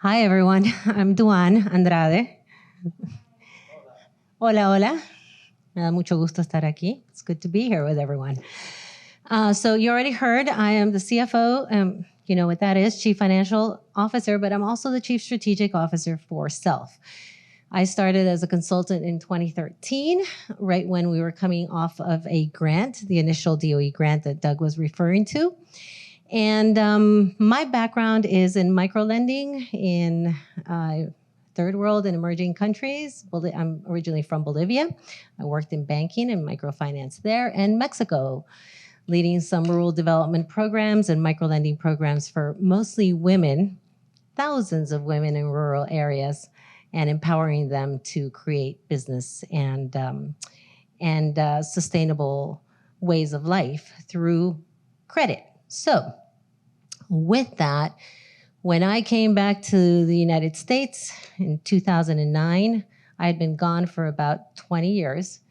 Hi, everyone. I'm Duanne Andrade. Hola, hola. Me da mucho gusto estar aquí. It's good to be here with everyone. So you already heard I am the CFO. You know what that is, Chief Financial Officer, but I'm also the Chief Strategic Officer for Self. I started as a consultant in 2013, right when we were coming off of a grant, the initial DOE grant that Doug was referring to. And my background is in microlending in third world and emerging countries. I'm originally from Bolivia. I worked in banking and microfinance there, and Mexico, leading some rural development programs and microlending programs for mostly women, thousands of women in rural areas, and empowering them to create business and sustainable ways of life through credit. So with that, when I came back to the United States in 2009, I had been gone for about 20 years,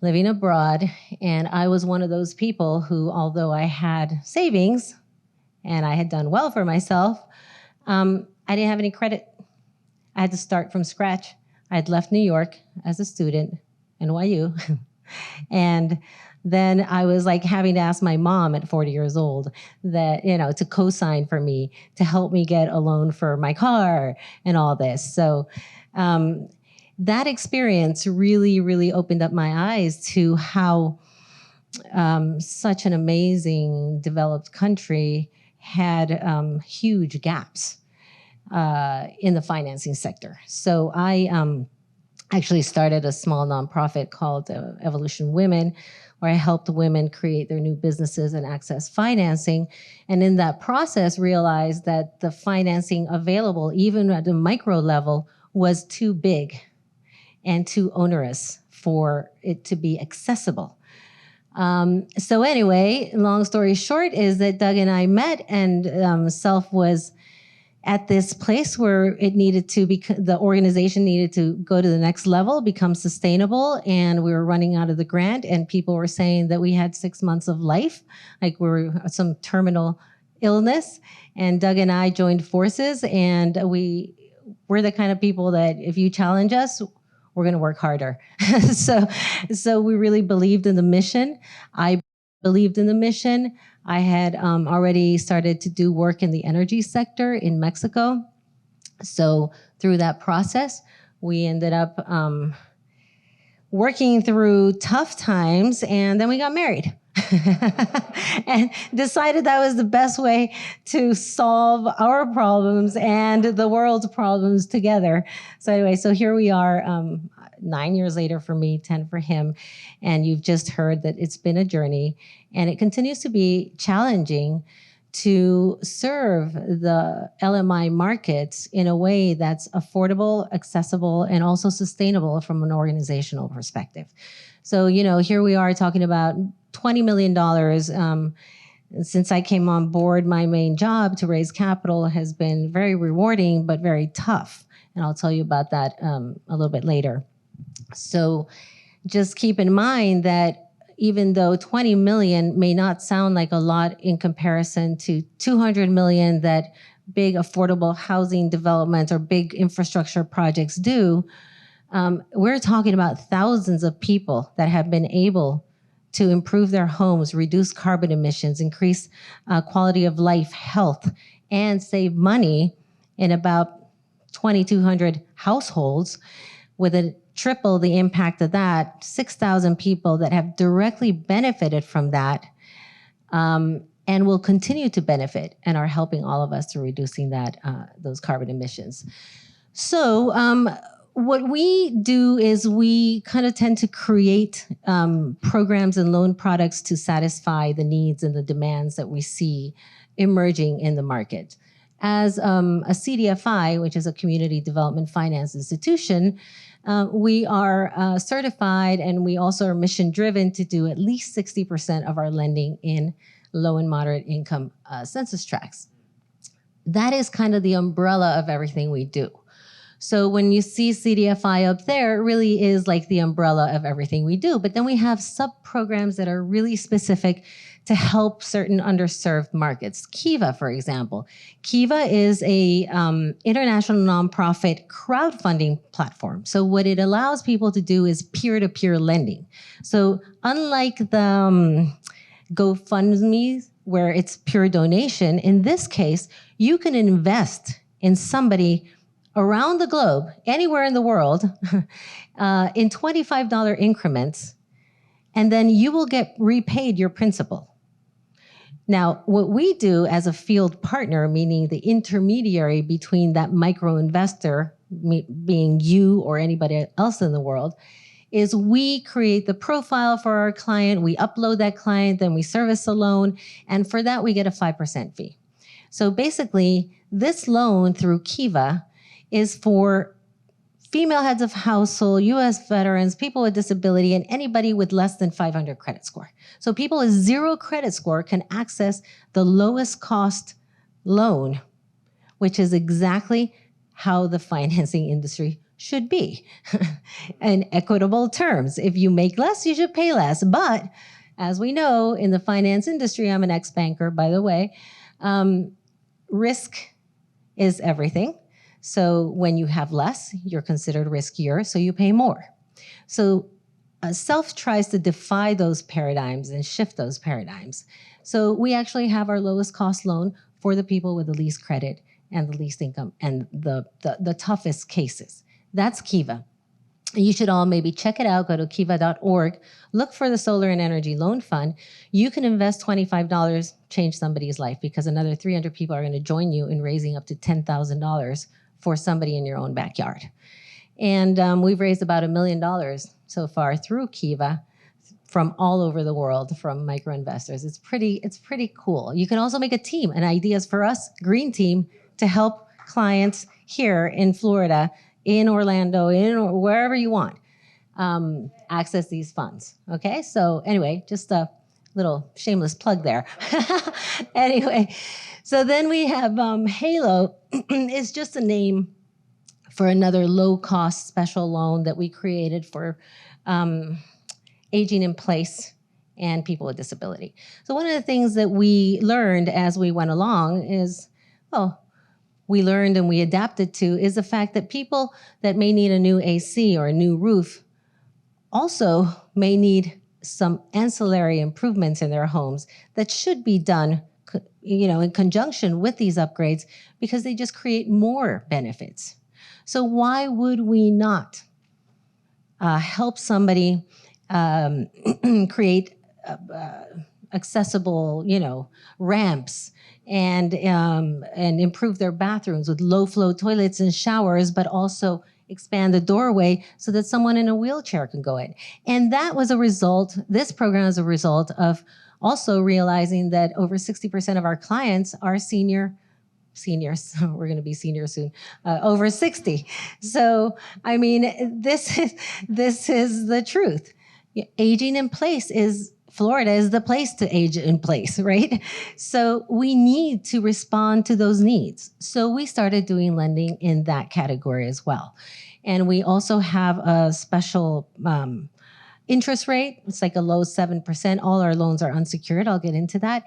living abroad, and I was one of those people who, although I had savings and I had done well for myself, I didn't have any credit. I had to start from scratch. I had left New York as a student, NYU, and then I was like having to ask my mom at 40 years old that, to co-sign for me, to help me get a loan for my car and all this. So that experience really, really opened up my eyes to how such an amazing developed country had huge gaps in the financing sector. So I actually started a small nonprofit called Evolution Women, where I helped women create their new businesses and access financing. And in that process, realized that the financing available, even at the micro level, was too big and too onerous for it to be accessible. So anyway, long story short is that Doug and I met, and Self was at this place where it needed to be, the organization needed to go to the next level, become sustainable, and we were running out of the grant, and people were saying that we had 6 months of life, like we were some terminal illness, and Doug and I joined forces, and we're the kind of people that if you challenge us, we're gonna work harder. So we really believed in the mission. I believed in the mission. I had already started to do work in the energy sector in Mexico. So through that process, we ended up working through tough times, and then we got married. And decided that was the best way to solve our problems and the world's problems together. So anyway, so here we are, 9 years later for me, 10 for him. And you've just heard that it's been a journey, and it continues to be challenging to serve the LMI markets in a way that's affordable, accessible, and also sustainable from an organizational perspective. So, here we are talking about $20 million. Since I came on board, my main job to raise capital has been very rewarding, but very tough. And I'll tell you about that a little bit later. So just keep in mind that even though 20 million may not sound like a lot in comparison to 200 million that big affordable housing developments or big infrastructure projects do, we're talking about thousands of people that have been able to improve their homes, reduce carbon emissions, increase quality of life, health, and save money in about 2,200 households, with a triple the impact of that, 6,000 people that have directly benefited from that, and will continue to benefit and are helping all of us through reducing that those carbon emissions. So what we do is we kind of tend to create programs and loan products to satisfy the needs and the demands that we see emerging in the market. As a CDFI, which is a Community Development Finance Institution, we are certified, and we also are mission-driven to do at least 60% of our lending in low and moderate income census tracts. That is kind of the umbrella of everything we do. So when you see CDFI up there, it really is like the umbrella of everything we do. But then we have sub-programs that are really specific to help certain underserved markets. Kiva, for example. Kiva is a international nonprofit crowdfunding platform. So what it allows people to do is peer-to-peer lending. So unlike the GoFundMe, where it's pure donation, in this case, you can invest in somebody around the globe, anywhere in the world, in $25 increments, and then you will get repaid your principal. Now, what we do as a field partner, meaning the intermediary between that micro investor, being you or anybody else in the world, is we create the profile for our client, we upload that client, then we service the loan, and for that we get a 5% fee. So basically, this loan through Kiva is for female heads of household, U.S. veterans, people with disability, and anybody with less than 500 credit score. So people with 0 credit score can access the lowest cost loan, which is exactly how the financing industry should be. In equitable terms. If you make less, you should pay less. But as we know, in the finance industry, I'm an ex-banker, by the way, risk is everything. So when you have less, you're considered riskier, so you pay more. So Self tries to defy those paradigms and shift those paradigms. So we actually have our lowest cost loan for the people with the least credit and the least income and the toughest cases. That's Kiva. You should all maybe check it out. Go to kiva.org. Look for the Solar and Energy Loan Fund. You can invest $25, change somebody's life, because another 300 people are going to join you in raising up to $10,000 for somebody in your own backyard. And we've raised about $1 million so far through Kiva from all over the world from micro investors. It's pretty cool. You can also make a team, an Ideas for Us green team, to help clients here in Florida, in Orlando, in wherever you want, access these funds. Okay, so anyway, just a little shameless plug there. Anyway, so then we have Halo is just a name for another low-cost special loan that we created for aging in place and people with disability. So one of the things that we learned as we went along is, we learned and we adapted to, is the fact that people that may need a new AC or a new roof also may need some ancillary improvements in their homes that should be done, in conjunction with these upgrades, because they just create more benefits. So why would we not help somebody create accessible, ramps and improve their bathrooms with low-flow toilets and showers, but also expand the doorway so that someone in a wheelchair can go in. And that was a result, this program is a result of also realizing that over 60% of our clients are seniors, we're going to be seniors soon, over 60. So, I mean, this is the truth. Aging in place Florida is the place to age in place, right? So we need to respond to those needs. So we started doing lending in that category as well. And we also have a special interest rate. It's like a low 7%. All our loans are unsecured. I'll get into that.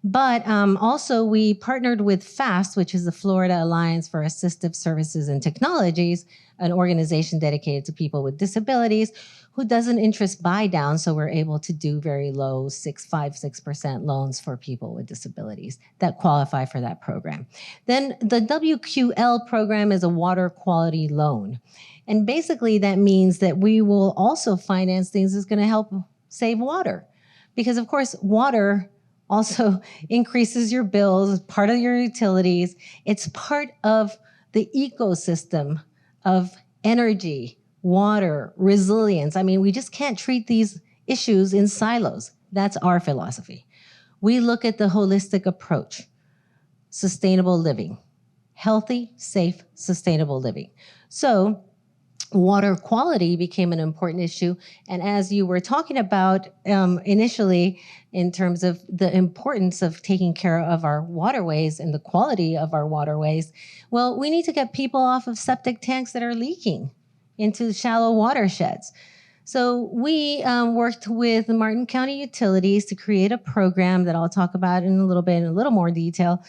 But also we partnered with FAST, which is the Florida Alliance for Assistive Services and Technologies, an organization dedicated to people with disabilities, who does an interest buy down. So we're able to do very low 6% loans for people with disabilities that qualify for that program. Then the WQL program is a water quality loan. And basically that means that we will also finance things that's going to help save water. Because of course, water also increases your bills, part of your utilities. It's part of the ecosystem of energy, water, resilience. I mean, we just can't treat these issues in silos. That's our philosophy. We look at the holistic approach, sustainable living, healthy, safe, sustainable living. So water quality became an important issue. And as you were talking about initially, in terms of the importance of taking care of our waterways and the quality of our waterways, well, we need to get people off of septic tanks that are leaking into shallow watersheds. So we worked with the Martin County Utilities to create a program that I'll talk about in a little bit, in a little more detail,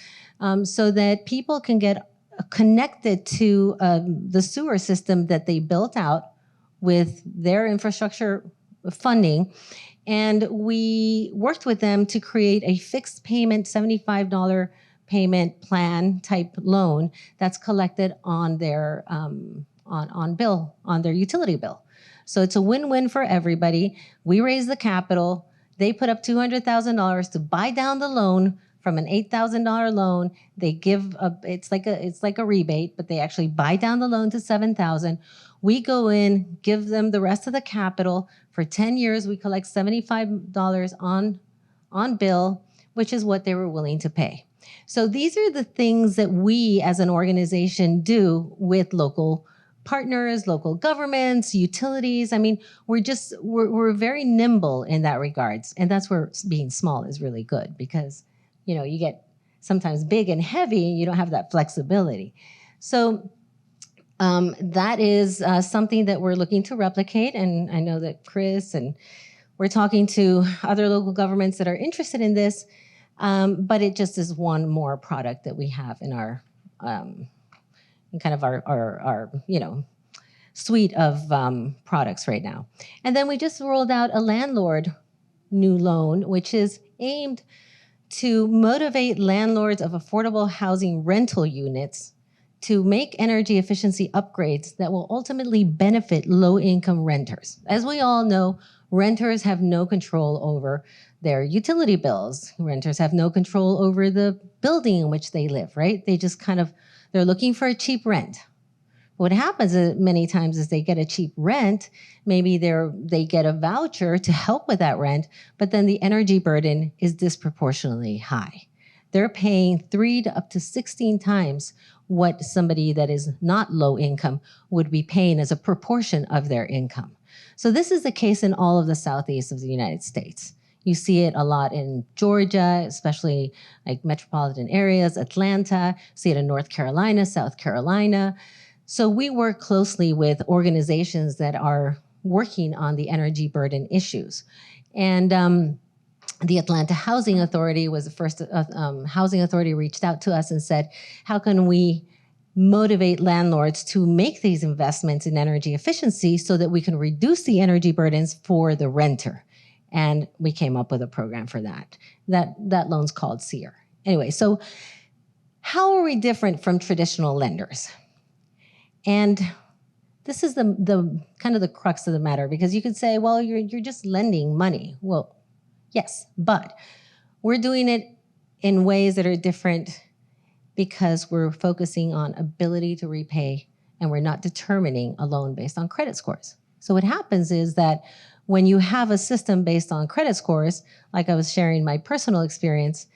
so that people can get connected to the sewer system that they built out with their infrastructure funding. And we worked with them to create a fixed payment, $75 payment plan type loan that's collected on their on their utility bill. So it's a win-win for everybody. We raise the capital. They put up $200,000 to buy down the loan from an $8,000 loan. They give it's like a rebate, but they actually buy down the loan to $7,000. We go in, give them the rest of the capital for 10 years. We collect $75 on bill, which is what they were willing to pay. So these are the things that we as an organization do with local partners, local governments, utilities. I mean, we're very nimble in that regards. And that's where being small is really good, because, you know, you get sometimes big and heavy and you don't have that flexibility. So that is something that we're looking to replicate. And I know that Chris and we're talking to other local governments that are interested in this, but it just is one more product that we have in our kind of our you know, suite of products right now. And then we just rolled out a landlord new loan, which is aimed to motivate landlords of affordable housing rental units to make energy efficiency upgrades that will ultimately benefit low-income renters. As we all know, renters have no control over their utility bills. Renters have no control over the building in which they live, right? They just kind of, they're looking for a cheap rent. What happens many times is they get a cheap rent, maybe they get a voucher to help with that rent, but then the energy burden is disproportionately high. They're paying 3 to up to 16 times what somebody that is not low income would be paying as a proportion of their income. So this is the case in all of the southeast of the United States. You see it a lot in Georgia, especially like metropolitan areas, Atlanta, see it in North Carolina, South Carolina. So we work closely with organizations that are working on the energy burden issues. And the Atlanta Housing Authority was the first housing authority reached out to us and said, how can we motivate landlords to make these investments in energy efficiency so that we can reduce the energy burdens for the renter? And we came up with a program for that. That loan's called SEER. Anyway, so how are we different from traditional lenders? And this is the kind of the crux of the matter, because you could say, well, you're just lending money. Well, yes, but we're doing it in ways that are different because we're focusing on ability to repay, and we're not determining a loan based on credit scores. So what happens is that when you have a system based on credit scores, like I was sharing my personal experience,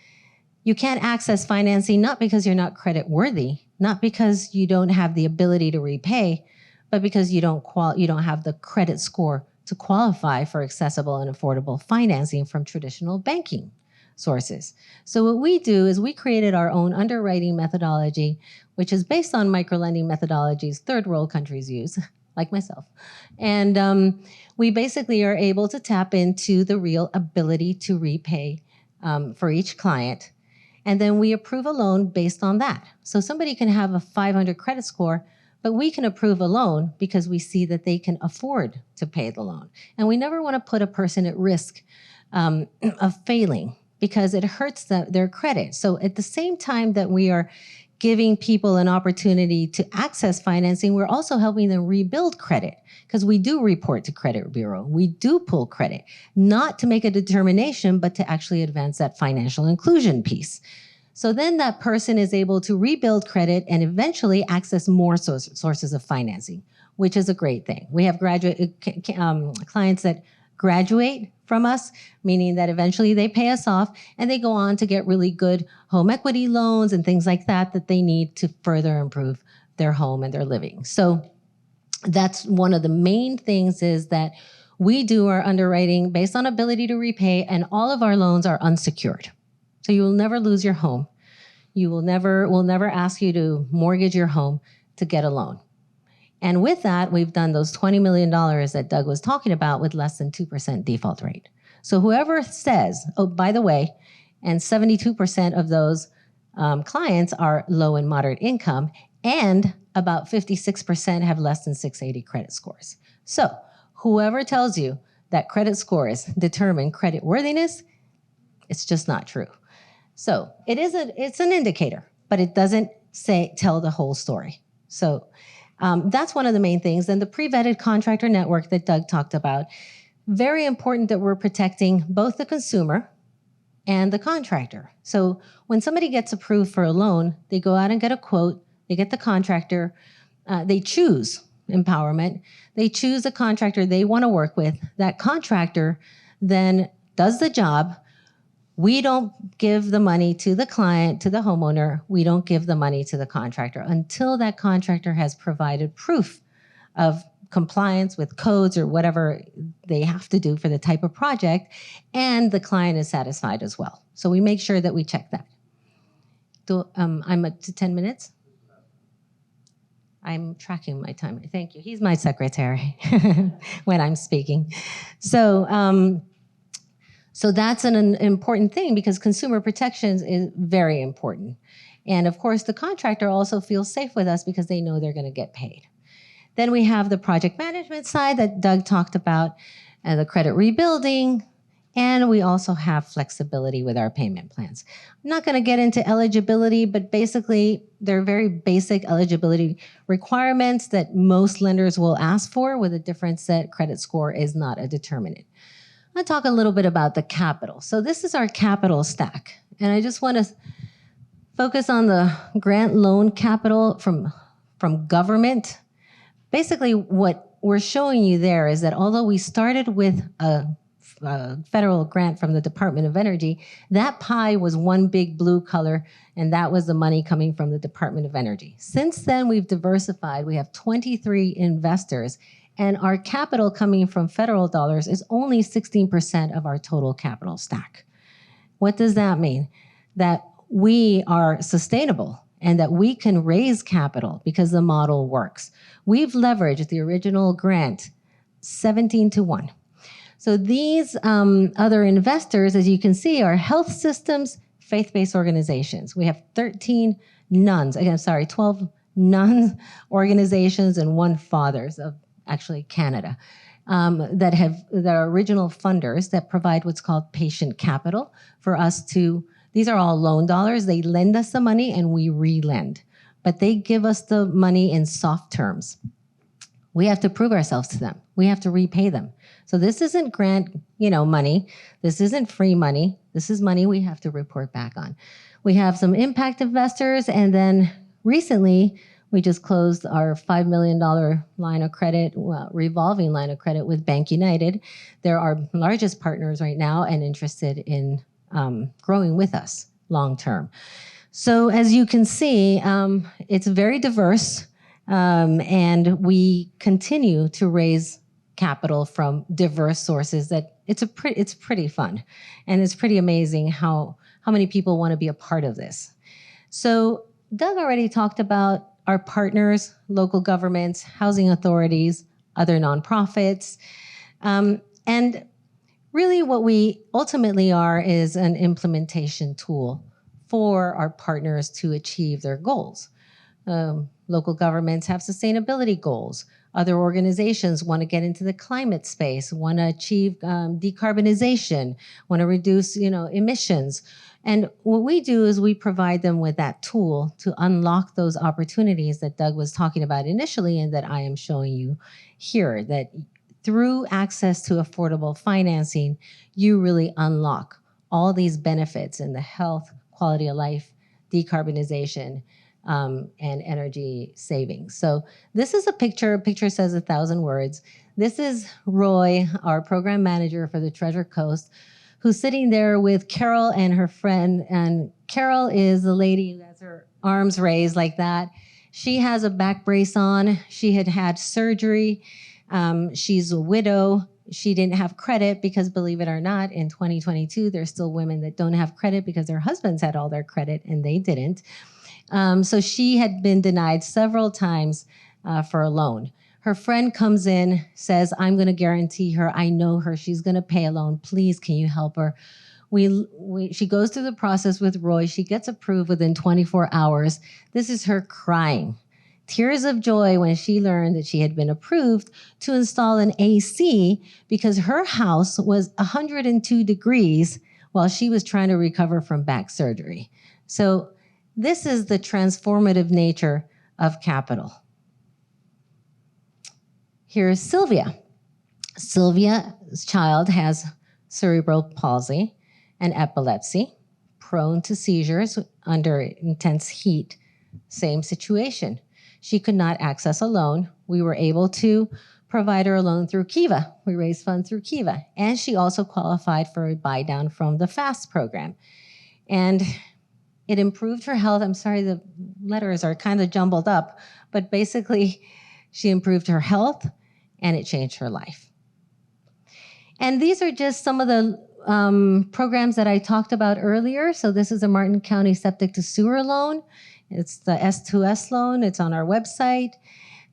you can't access financing not because you're not credit worthy, not because you don't have the ability to repay, but because you don't have the credit score to qualify for accessible and affordable financing from traditional banking sources. So what we do is we created our own underwriting methodology, which is based on microlending methodologies third world countries use, like myself. And we basically are able to tap into the real ability to repay for each client. And then we approve a loan based on that. So somebody can have a 500 credit score, but we can approve a loan because we see that they can afford to pay the loan. And we never want to put a person at risk of failing, because it hurts their credit. So at the same time that we are giving people an opportunity to access financing, we're also helping them rebuild credit, because we do report to credit bureau. We do pull credit, not to make a determination, but to actually advance that financial inclusion piece. So then that person is able to rebuild credit and eventually access more sources of financing, which is a great thing. We have clients that graduate from us, meaning that eventually they pay us off and they go on to get really good home equity loans and things like that that they need to further improve their home and their living. So that's one of the main things, is that we do our underwriting based on ability to repay, and all of our loans are unsecured. So you will never lose your home. We'll never ask you to mortgage your home to get a loan. And with that, we've done those $20 million that Doug was talking about with less than 2% default rate. So whoever says, oh, by the way, and 72% of those clients are low and moderate income, and about 56% have less than 680 credit scores. So whoever tells you that credit scores determine credit worthiness, it's just not true. So it's an indicator, but it doesn't tell the whole story. So that's one of the main things. Then the pre-vetted contractor network that Doug talked about, very important that we're protecting both the consumer and the contractor. So when somebody gets approved for a loan, they go out and get a quote, they get the contractor, they choose empowerment, they choose a contractor they want to work with. That contractor then does the job. We don't give the money to the client, to the homeowner. We don't give the money to the contractor until that contractor has provided proof of compliance with codes or whatever they have to do for the type of project, and the client is satisfied as well. So we make sure that we check that. I'm up to 10 minutes. I'm tracking my time. Thank you. He's my secretary when I'm speaking. So that's an important thing because consumer protections is very important. And of course, the contractor also feels safe with us because they know they're going to get paid. Then we have the project management side that Doug talked about, the credit rebuilding, and we also have flexibility with our payment plans. I'm not going to get into eligibility, but basically they're very basic eligibility requirements that most lenders will ask for, with a difference that credit score is not a determinant. I'll talk a little bit about the capital. So this is our capital stack, and I just want to focus on the grant loan capital from government. Basically, what we're showing you there is that although we started with a federal grant from the Department of Energy, that pie was one big blue color, and that was the money coming from the Department of Energy. Since then, we've diversified. We have 23 investors, and our capital coming from federal dollars is only 16% of our total capital stack. What does that mean? That we are sustainable and that we can raise capital because the model works. We've leveraged the original grant 17-1. So these other investors, as you can see, are health systems, faith-based organizations. We have 12 nuns organizations and one fathers of actually Canada that are original funders that provide what's called patient capital for us to. These are all loan dollars. They lend us the money and we re-lend, but they give us the money in soft terms. We have to prove ourselves to them. We have to repay them. So this isn't grant, money. This isn't free money. This is money we have to report back on. We have some impact investors, and then recently we just closed our $5 million line of credit, revolving line of credit with Bank United. They're our largest partners right now and interested in growing with us long term. So as you can see, it's very diverse, and we continue to raise capital from diverse sources. That it's pretty fun, and it's pretty amazing how many people want to be a part of this. So Doug already talked about our partners, local governments, housing authorities, other nonprofits, and really what we ultimately are is an implementation tool for our partners to achieve their goals. Local governments have sustainability goals. Other organizations want to get into the climate space, want to achieve decarbonization, want to reduce, emissions. And what we do is we provide them with that tool to unlock those opportunities that Doug was talking about initially and that I am showing you here, that through access to affordable financing, you really unlock all these benefits in the health, quality of life, decarbonization, and energy savings. So this is a picture. A picture says 1,000 words. This is Roy, our program manager for the Treasure Coast, who's sitting there with Carol and her friend. And Carol is the lady who has her arms raised like that. She has a back brace on. She had had surgery. She's a widow. She didn't have credit because, believe it or not, in 2022, there's still women that don't have credit because their husbands had all their credit and they didn't. So she had been denied several times for a loan. Her friend comes in, says, I'm going to guarantee her. I know her. She's going to pay a loan. Please, can you help her? She goes through the process with Roy. She gets approved within 24 hours. This is her crying. Tears of joy when she learned that she had been approved to install an AC because her house was 102 degrees while she was trying to recover from back surgery. So this is the transformative nature of capital. Here's Sylvia. Sylvia's child has cerebral palsy and epilepsy, prone to seizures under intense heat. Same situation. She could not access a loan. We were able to provide her a loan through Kiva. We raised funds through Kiva. And she also qualified for a buy down from the FAST program. And it improved her health. I'm sorry, the letters are kind of jumbled up, but basically she improved her health and it changed her life. And these are just some of the programs that I talked about earlier. So this is a Martin County septic to sewer loan. It's the S2S loan. It's on our website.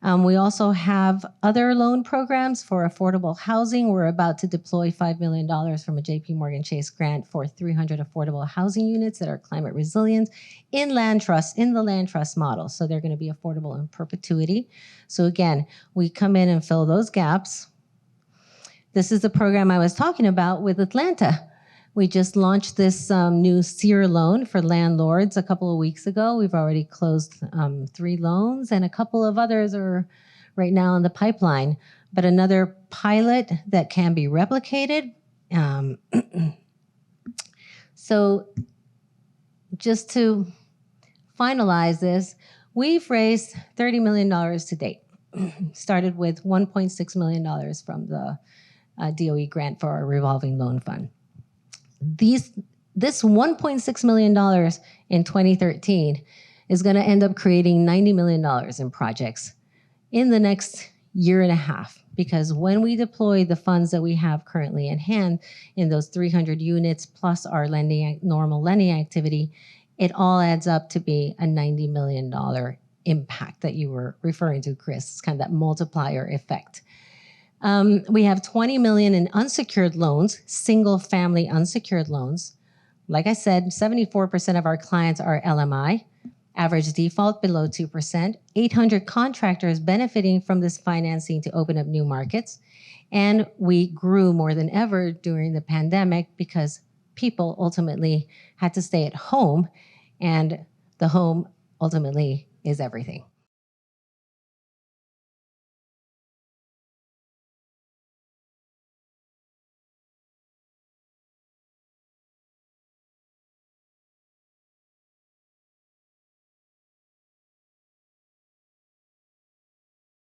We also have other loan programs for affordable housing. We're about to deploy $5 million from a JP Morgan Chase grant for 300 affordable housing units that are climate resilient in the land trust model. So they're going to be affordable in perpetuity. So again, we come in and fill those gaps. This is the program I was talking about with Atlanta. We just launched this new SEER loan for landlords a couple of weeks ago. We've already closed 3 loans, and a couple of others are right now in the pipeline. But another pilot that can be replicated. So just to finalize this, we've raised $30 million to date. Started with $1.6 million from the DOE grant for our revolving loan fund. This $1.6 million in 2013 is going to end up creating $90 million in projects in the next year and a half, because when we deploy the funds that we have currently in hand in those 300 units plus our normal lending activity, it all adds up to be a $90 million impact that you were referring to, Chris. It's kind of that multiplier effect. We have $20 million in unsecured loans, single family unsecured loans. Like I said, 74% of our clients are LMI, average default below 2%, 800 contractors benefiting from this financing to open up new markets. And we grew more than ever during the pandemic because people ultimately had to stay at home, and the home ultimately is everything.